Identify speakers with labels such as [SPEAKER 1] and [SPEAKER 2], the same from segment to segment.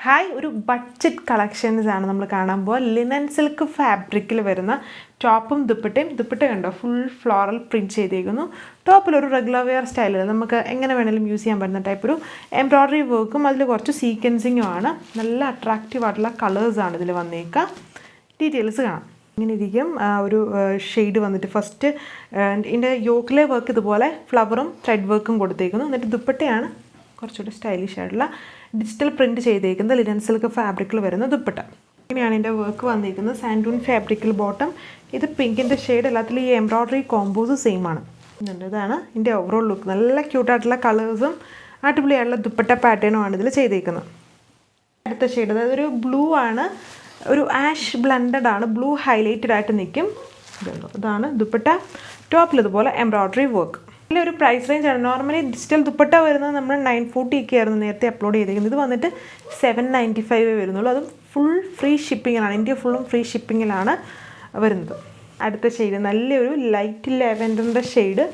[SPEAKER 1] Hi, ഒരു budget collections ആണ് നമ്മൾ കാണാൻ പോകുക. ലിനൻ സിൽക്ക് ഫാബ്രിക്കിൽ വരുന്ന ടോപ്പും ദുപ്പട്ടയും. ദുപ്പട്ട കണ്ടോ, ഫുൾ ഫ്ലോറൽ പ്രിൻറ്റ് ചെയ്തേക്കുന്നു. ടോപ്പിലൊരു റെഗുലർ വെയർ സ്റ്റൈലിൽ നമുക്ക് എങ്ങനെ വേണമെങ്കിലും യൂസ് ചെയ്യാൻ പറ്റുന്ന ടൈപ്പ് ഒരു എംബ്രോയ്ഡറി വർക്കും അതിൽ കുറച്ച് സീക്വൻസിങ്ങും ആണ്. നല്ല അട്രാക്റ്റീവ് ആയിട്ടുള്ള കളേഴ്സാണ് ഇതിൽ വന്നേക്കുക. ഡീറ്റെയിൽസ് കാണാം. ഇങ്ങനെ ഇരിക്കും. ഒരു ഷെയ്ഡ് വന്നിട്ട് ഫസ്റ്റ് ഇതിൻ്റെ യോക്കിലെ വർക്ക് ഇതുപോലെ ഫ്ലവറും ത്രെഡ് വർക്കും കൊടുത്തേക്കുന്നു. എന്നിട്ട് ദുപ്പട്ടയാണ് കുറച്ചുകൂടി സ്റ്റൈലിഷ് ആയിട്ടുള്ള ഡിജിറ്റൽ പ്രിൻറ്റ് ചെയ്തേക്കുന്നത് ലിനൻ സിൽക്ക് ഫാബ്രിക്കിൽ വരുന്ന ദുപ്പട്ട. ഇങ്ങനെയാണ് ഇതിൻ്റെ വർക്ക് വന്നിരിക്കുന്നത്. സാൻഡൂൺ ഫാബ്രിക്കിൽ ബോട്ടം. ഇത് പിങ്കിൻ്റെ ഷെയ്ഡ്. എല്ലാത്തിലും ഈ എംബ്രോയ്ഡറി കോമ്പോസ് സെയിം ആണ്. ഇതാണ് ഇതിൻ്റെ ഓവറോൾ ലുക്ക്. നല്ല ക്യൂട്ടായിട്ടുള്ള കളേഴ്സും അടിപൊളിയായിട്ടുള്ള ദുപ്പട്ട പാറ്റേണും ആണ് ഇതിൽ ചെയ്തേക്കുന്നത്. അടുത്ത ഷെയ്ഡ് അതായത് ഒരു ബ്ലൂ ആണ്, ഒരു ആഷ് ബ്ലെൻഡഡ് ആണ്, ബ്ലൂ ഹൈലൈറ്റഡ് ആയിട്ട് നിൽക്കും. ഇതാണ് ദുപ്പട്ട. ടോപ്പിൽ ഇതുപോലെ എംബ്രോയ്ഡറി വർക്ക്. ഒരു പ്രൈസ് റേഞ്ച് ആണ്. നോർമലി ഡിജിറ്റൽ ദുപ്പട്ട വരുന്നത് നമ്മൾ 940 ഒക്കെ ആയിരുന്നു നേരത്തെ അപ്ലോഡ് ചെയ്തിരിക്കുന്നത്. ഇത് വന്നിട്ട് 795 വരുന്നുള്ളൂ. അതും ഫുൾ ഫ്രീ ഷിപ്പിങ്ങിലാണ്. ഇന്ത്യ ഫുള്ളും ഫ്രീ ഷിപ്പിങ്ങിലാണ് വരുന്നത്. അടുത്ത ഷെയ്ഡ് നല്ലൊരു ലൈറ്റ് ലെവൻഡറിൻ്റെ ഷെയ്ഡ്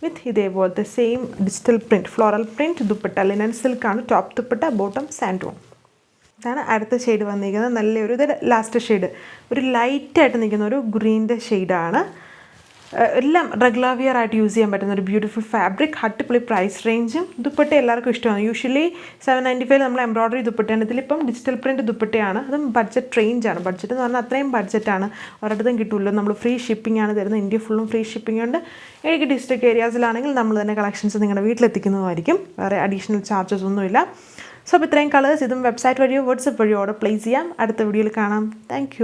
[SPEAKER 1] വിത്ത് ഇതേപോലത്തെ same digital print, floral print dupatta. Linen സിൽക്കാണ് ടോപ്പ് ദുപ്പട്ട, ബോട്ടം സാൻഡൂൺ. ഇതാണ് അടുത്ത ഷെയ്ഡ് വന്നിരിക്കുന്നത്. നല്ലൊരു ഇത് ലാസ്റ്റ് ഷെയ്ഡ് ഒരു ലൈറ്റായിട്ട് നിൽക്കുന്ന ഒരു ഗ്രീൻ്റെ ഷെയ്ഡാണ്. എല്ലാം റെഗുലർ വിയർ ആയിട്ട് യൂസ് ചെയ്യാൻ പറ്റുന്ന ഒരു ബ്യൂട്ടിഫുൾ ഫാബ്രിക്. അടിപൊളി പ്രൈസ് റേഞ്ചും. ദുപ്പട്ട എല്ലാവർക്കും ഇഷ്ടമാണ്. യൂഷ്വലി 795 നമ്മൾ എംബ്രോയ്ഡറി ദുപ്പട്ടയാണ്. ഇതിലിപ്പം ഡിജിറ്റൽ പ്രിൻറ്റ് ദുപ്പട്ടയാണ്. അതും ബഡ്ജറ്റ് റേഞ്ചാണ്. ബഡ്ജറ്റ് എന്ന് പറഞ്ഞാൽ അത്രയും ബഡ്ജറ്റാണ്, ഒരിടത്തും കിട്ടുമല്ലോ. നമ്മൾ ഫ്രീ ഷിപ്പിംഗ് ആണ് തരുന്നത്. ഇന്ത്യ ഫുള്ളും ഫ്രീ ഷിപ്പിംഗ് ഉണ്ട്. ഏഴ് ഡിസ്ട്രിക്ട് ഏരിയാസിലാണെങ്കിൽ നമ്മൾ തന്നെ കളക്ഷൻസ് നിങ്ങളുടെ വീട്ടിലെത്തിക്കുന്നതായിരിക്കും. വേറെ അഡീഷണൽ ചാർജസ് ഒന്നുമില്ല. സോ അപ്പോൾ ഇത്രയും കളേഴ്സ് ഇതും വെബ്സൈറ്റ് വഴിയോ വാട്സപ്പ് വഴിയോ ഓർഡർ പ്ലേസ് ചെയ്യാം. അടുത്ത വീഡിയോയിൽ കാണാം. താങ്ക്